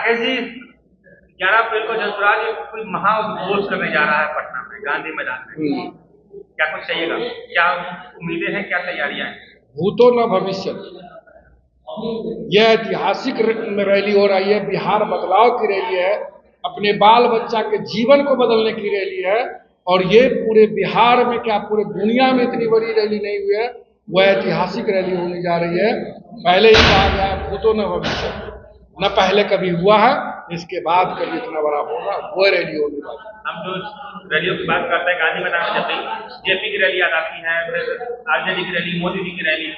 राकेश जी, 11 अप्रैल को जनसुराज कोई महाउद्घोष करने जा रहा है पटना में गांधी मैदान में। क्या कुछ चाहिएगा? क्या उम्मीदें हैं, क्या तैयारियां हैं? भूतो न भविष्य, यह ऐतिहासिक रैली हो रही है। बिहार बदलाव की रैली है, अपने बाल बच्चा के जीवन को बदलने की रैली है। और ये पूरे बिहार में क्या पूरे दुनिया में इतनी बड़ी रैली नहीं हुई है, वह ऐतिहासिक रैली होने जा रही है। पहले ही कहा गया है भूतो न भविष्य, न पहले कभी हुआ है, इसके बाद कभी इतना बड़ा होगा, वो रैली होने वाली है। हम जो रैलियों की बात करते हैं गांधी मैदान में, जब भी जेपी की रैली याद आती है, फिर आरजेडी की रैली, मोदी जी की रैली,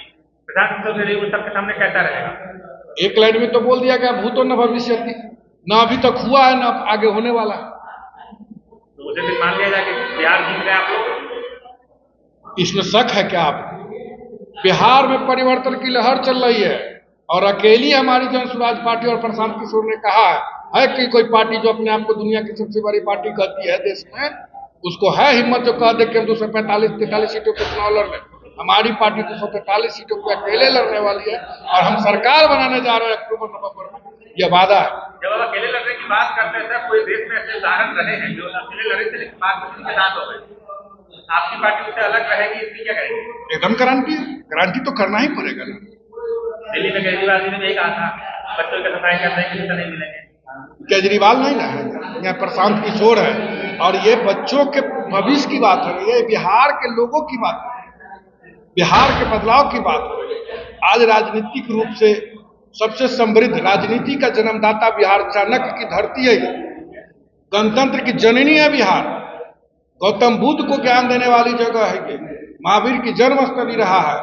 प्रधानमंत्री रैली, उन सबके सामने कैसा रहेगा? एक लाइन में तो बोल दिया गया भूतो न भविष्य, न अभी तक हुआ है न आगे होने वाला है। तो उसे भी मान लिया जाए कि बिहार जीत गए आप लोग? इसमें शक है क्या आप? बिहार में परिवर्तन की लहर चल रही है और अकेली हमारी जनसुराज पार्टी और प्रशांत किशोर ने कहा है कि कोई पार्टी जो अपने आप को दुनिया की सबसे बड़ी पार्टी कहती है देश में, उसको है हिम्मत जो कह दे कि हम 245-43 सीटों पे चुनाव लड़ रहे हैं। हमारी पार्टी 243 सीटों पे अकेले लड़ने वाली है और हम सरकार बनाने जा रहे हैं अक्टूबर-नवंबर में, यह वादा है। जब आप अकेले लड़ने की बात करते हैं सर, कोई देश में ऐसे उदाहरण रहे हैं जो अकेले लड़े थे लेकिन बाद में उनके दांत हो गए। आपकी पार्टी उससे अलग रहेगी, इसकी क्या कहेंगे? एकदम गारंटी तो करना ही पड़ेगा ना। दिल्ली में केजरीवाल जी ने भी यही कहा था, बच्चों के सफाई करते हैं किसी से नहीं मिलेंगे। केजरीवाल नहीं ना है, यहाँ प्रशांत किशोर है और ये बच्चों के भविष्य की बात है, ये बिहार के लोगों की बात है, बिहार के बदलाव की बात है। आज राजनीतिक रूप से सबसे समृद्ध राजनीति का जन्मदाता बिहार, चाणक्य की धरती है, गणतंत्र की जननी है बिहार, गौतम बुद्ध को ज्ञान देने वाली जगह है ये, महावीर की जन्मस्थली रहा है,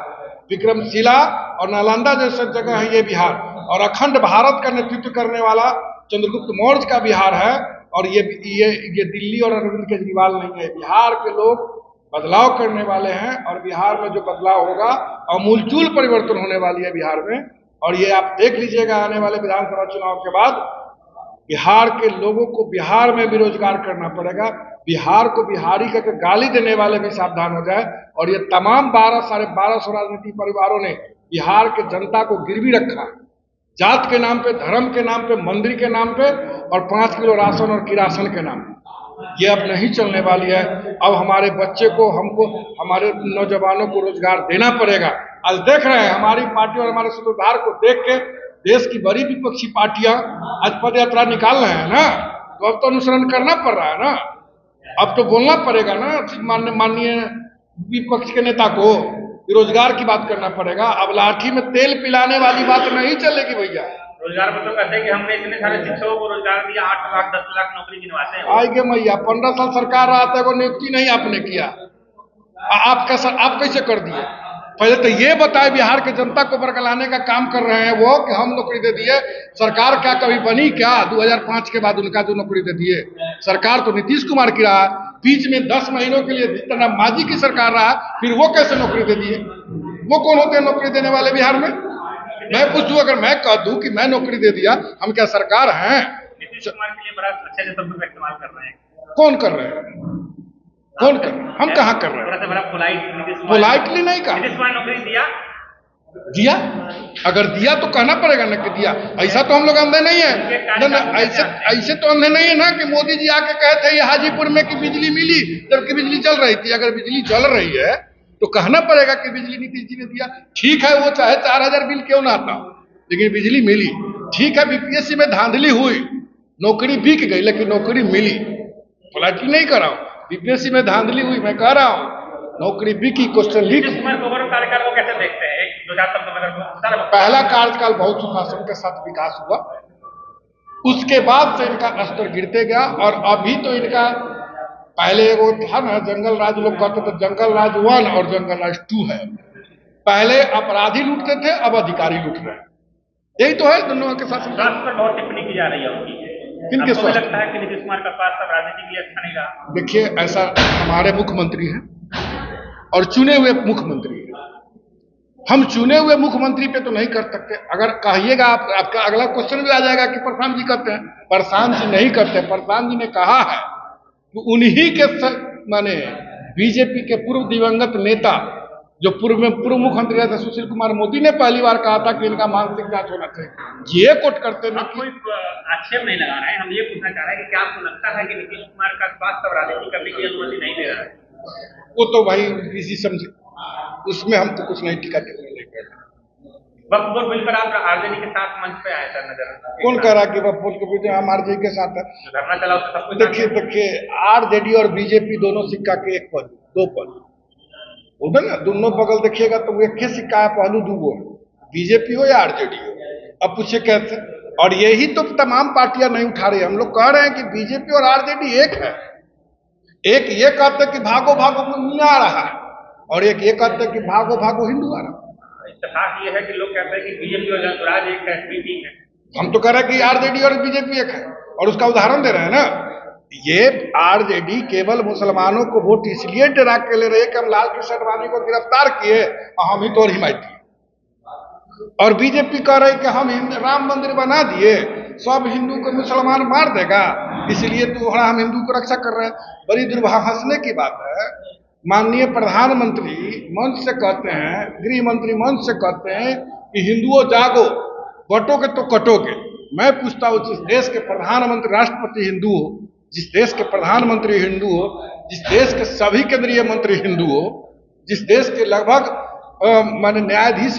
विक्रमशिला और नालंदा जैसा जगह है ये बिहार, और अखंड भारत का नेतृत्व करने वाला चंद्रगुप्त मौर्य का बिहार है। और ये दिल्ली और अरविंद केजरीवाल नहीं है, बिहार के लोग बदलाव करने वाले हैं और बिहार में जो बदलाव होगा अमूलचूल परिवर्तन होने वाली है बिहार में। और ये आप देख लीजिएगा आने वाले विधानसभा चुनाव के बाद बिहार के लोगों को बिहार में भी रोजगार करना पड़ेगा। बिहार को बिहारी का गाली देने वाले भी सावधान हो जाए। और ये तमाम 1200 राजनीतिक परिवारों ने बिहार के जनता को गिरवी रखा, जात के नाम पे, धर्म के नाम पे, मंदिर के नाम पे और 5 किलो राशन और किरासन के नाम पे। ये अब नहीं चलने वाली है। अब हमारे बच्चे को, हमको, हमारे नौजवानों को रोजगार देना पड़ेगा। आज देख रहे हैं हमारी पार्टी और हमारे सूत्रधार को देख के देश की बड़ी विपक्षी पार्टियां आज पद यात्रा निकाल रहे हैं ना, तो अब तो अनुसरण करना पड़ रहा है ना, अब तो बोलना पड़ेगा ना माननीय विपक्ष के नेता को, रोजगार की बात करना पड़ेगा। अब लाठी में तेल पिलाने वाली बात नहीं चलेगी भैया। रोजगार मतलब कहते हैं कि हमने इतने सारे शिक्षकों को रोजगार दिया, 8 लाख 10 लाख नौकरी गिनवाते हैं। आएंगे मैया, 15 साल सरकार रहा था, वो नियुक्ति नहीं आपने किया, आप कैसे कर दिए? पहले तो ये बताए बिहार के जनता को बरगलाने का काम कर रहे हैं वो कि हम नौकरी दे दिए। सरकार क्या कभी बनी क्या? 2005 के बाद उनका जो नौकरी दे दिए, सरकार तो नीतीश कुमार की रहा, बीच में 10 महीनों के लिए जितना मांझी की सरकार रहा, फिर वो कैसे नौकरी दे दिए? वो कौन होते हैं नौकरी देने वाले बिहार में? मैं पूछूं, अगर मैं कह दूं कि मैं नौकरी दे दिया, हम क्या सरकार हैं? नीतीश कुमार के लिए बड़ा अच्छे से शब्दों का इस्तेमाल कर रहे हैं। कौन कर रहे हैं? कौन कर रहे हैं? हम कहाँ कर रहे हैं? बड़ा पोलाइटली नहीं कहा। नीतीश कुमार नौकरी दिया, अगर दिया तो कहना पड़ेगा ना कि दिया। ऐसा तो हम लोग अंधे नहीं है, ऐसे तो अंधे नहीं है ना कि मोदी जी आके कहे थे ये हाजीपुर में कि बिजली मिली जबकि बिजली चल रही थी। अगर बिजली चल रही है तो कहना पड़ेगा कि बिजली नीतीश जी ने दिया। ठीक है, वो चाहे 4000 बिल क्यों ना आता, लेकिन बिजली मिली। ठीक है, बीपीएससी में धांधली हुई, नौकरी बिक गई, लेकिन नौकरी मिली। पोलाइटली नहीं कर रहा हूँ, बीपीएससी में धांधली हुई, मैं कह रहा हूँ नौकरी बिकी, क्वेश्चन लीक। कार्यकाल को कैसे देखते हैं? पहला कार्यकाल बहुत सुशासन के साथ विकास हुआ, उसके बाद से इनका स्तर गिरते गया। और अभी तो इनका पहले वो था ना जंगल राज, लोग कहते थे जंगल राज 1 और जंगल राज 2 है। पहले अपराधी लूटते थे, अब अधिकारी लूट रहे हैं। यही तो है दोनों के साथ। पर बहुत टिप्पणी की जा रही है उनकी। किनके स्वास्थ्य? लगता है कि नीतीश कुमार का स्वास्थ्य राजनीति के लिए अच्छा नहीं रहा। देखिए, ऐसा हमारे मुख्यमंत्री हैं और चुने हुए मुख्यमंत्री हैं, हम चुने हुए मुख्यमंत्री पे तो नहीं कर सकते। अगर कहिएगा आपका अगला क्वेश्चन भी आ जाएगा कि प्रशांत जी करते हैं, प्रशांत जी नहीं करते। प्रशांत जी ने कहा है कि उन्हीं के माने बीजेपी के पूर्व दिवंगत नेता जो पूर्व मुख्यमंत्री रहे थे सुशील कुमार मोदी ने पहली बार कहा था कि इनका मानसिक जांच होना चाहिए। ये कोट करते हैं हम कोई आक्षेप नहीं लगा रहे हैं, हम ये पूछना चाह रहे हैं कि क्या आपको लगता है कि नीतीश कुमार का स्वास्थ्य और राजनीति करने की अनुमति नहीं दे रहा है? वो तो भाई किसी समझे, उसमें हम तो कुछ नहीं टिका टिप्पणी नहीं कर रहे। वक्फ बिल पर आप आरजेडी के साथ मंच पे आए सर, नजर कौन कह रहा कि वक्फ बोर्ड के बीच हम आरजेडी के साथ है? धरना चला उसका सब कुछ देखिए आरजेडी और बीजेपी दोनों सिक्का के एक पहलू, दो पहलू उधर ना, दोनों बगल देखिएगा तो वो एक ही सिक्का है, पहलू दूगो है, बीजेपी हो या आरजेडी हो। अब पूछे कैसे? और यही तो तमाम पार्टियां नहीं उठा रही। हम लोग कह रहे हैं कि बीजेपी और आरजेडी एक है। एक ये कहते हैं कि भागो भागो मुन्ना आ रहा है, और एक ये कहते हैं कि भागो भागो हिंदू आ रहा है। इत्तेफाक ये है कि लोग कहते हैं कि बीजेपी और जनसुराज एक है, मीटिंग है। हम तो कह रहे हैं कि आरजेडी और बीजेपी एक है, और उसका उदाहरण दे रहे हैं ना। ये आरजेडी केवल मुसलमानों को वोट इसलिए डरा के ले रही है कि हम लाल कृष्ण आडवाणी को गिरफ्तार किए और हम ही तो और हिमायती, और बीजेपी कह रही कि हम राम मंदिर बना दिए, सब हिंदू को मुसलमान मार देगा, इसलिए तो हम हिंदू को रक्षा कर रहे हैं। बड़ी दुर्भाग्य हंसने की बात है, माननीय प्रधानमंत्री मंच से कहते हैं, गृह मंत्री मंच से कहते हैं कि हिंदुओं जागो, बटोगे तो कटोगे। मैं पूछता हूं, जिस देश के प्रधानमंत्री राष्ट्रपति हिंदू हो, जिस देश के प्रधानमंत्री हिंदू हो, जिस देश के सभी केंद्रीय मंत्री हिंदू हो, जिस देश के लगभग माने न्यायाधीश,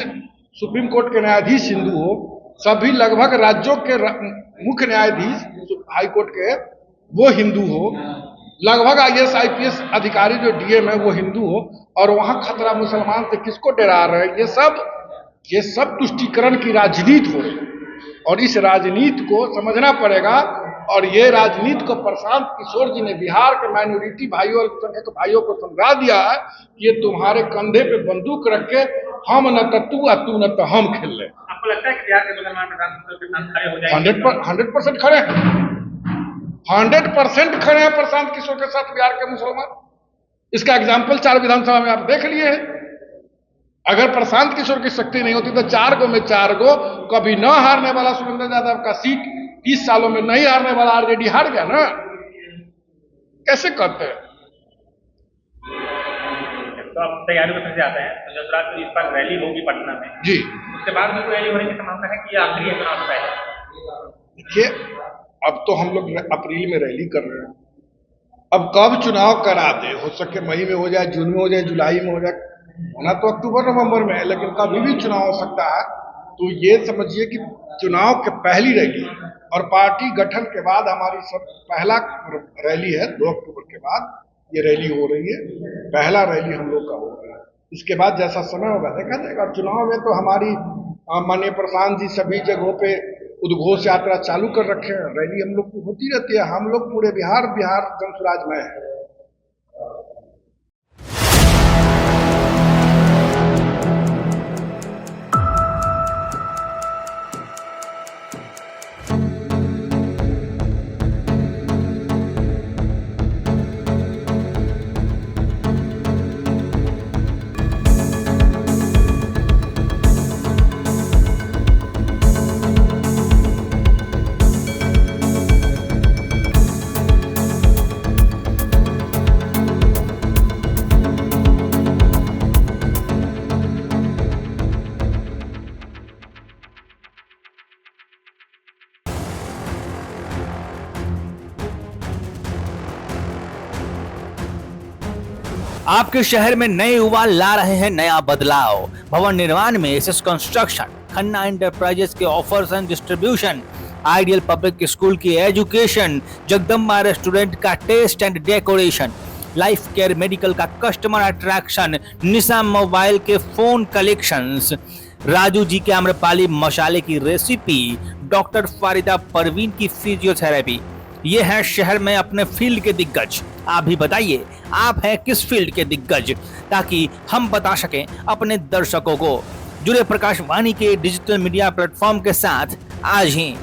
सुप्रीम कोर्ट के न्यायाधीश हिंदू हो, सभी लगभग राज्यों के मुख्य न्यायाधीश हाई कोर्ट के वो हिंदू हो, लगभग IAS IPS अधिकारी जो DM है वो हिंदू हो, और वहां खतरा मुसलमान से किसको डरा रहे हैं? ये सब तुष्टीकरण की राजनीति हो रही है, और इस राजनीति को समझना पड़ेगा। और ये राजनीति को प्रशांत किशोर जी ने बिहार के माइनॉरिटी भाइयों और अल्पसंख्यक भाइयों को समझा दिया है कि ये तुम्हारे कंधे पे बंदूक रख के हम न तो तू और तू न तो हम खेल रहे। आपको लगता है कि बिहार के मुसलमान प्रशांत किशोर के साथ खड़े हो जाएंगे? 100% खड़े हैं, 100% खड़े हैं प्रशांत किशोर के साथ बिहार के मुसलमान। इसका एग्जाम्पल 4 विधानसभा में आप देख लिए हैं। अगर प्रशांत किशोर की शक्ति नहीं होती तो 4 गो में 4 गो, कभी न हारने वाला सुरेंद्र यादव का सीट 30 सालों में नहीं हारने वाला आरजेडी हार गया ना। कैसे करते हैं? तो आप तैयारी में से आते हैं, तो जनसुराज की इस बार रैली होगी पटना में जी, उसके बाद में रैली होने की संभावना है कि आखिरी चुनाव है? देखिए अब तो हम लोग अप्रैल में रैली कर रहे हैं, अब कब चुनाव करा दे, हो सके मई में हो जाए, जून में हो जाए, जुलाई में हो जाए, होना तो अक्टूबर नवंबर में है, लेकिन कभी भी चुनाव हो सकता है। तो ये समझिए कि चुनाव के पहली रैली और पार्टी गठन के बाद हमारी सब पहला रैली है, 2 अक्टूबर के बाद ये रैली हो रही है, पहला रैली हम लोग का हो रहा है। इसके बाद जैसा समय होगा देखा जाएगा। और चुनाव में तो हमारी माननीय प्रशांत जी सभी जगहों पे उद्घोष यात्रा चालू कर रखे हैं, रैली हम लोग की होती रहती है। हम लोग पूरे बिहार जनसुराज में है। आपके शहर में नए युवा ला रहे हैं नया बदलाव। भवन निर्माण में SS कंस्ट्रक्शन, खन्ना एंटरप्राइजेस के offers and distribution, ideal public school की एजुकेशन, जगदम्बा रेस्टोरेंट का taste and decoration, life care medical का कस्टमर अट्रैक्शन, निशा मोबाइल के फोन कलेक्शंस, राजू जी के आम्रपाली मसाले की रेसिपी, डॉक्टर फारिदा परवीन की फिजियोथेरेपी। ये है शहर में अपने फील्ड के दिग्गज। आप भी बताइए आप हैं किस फील्ड के दिग्गज, ताकि हम बता सकें अपने दर्शकों को। जुड़े प्रकाशवाणी के डिजिटल मीडिया प्लेटफॉर्म के साथ आज ही।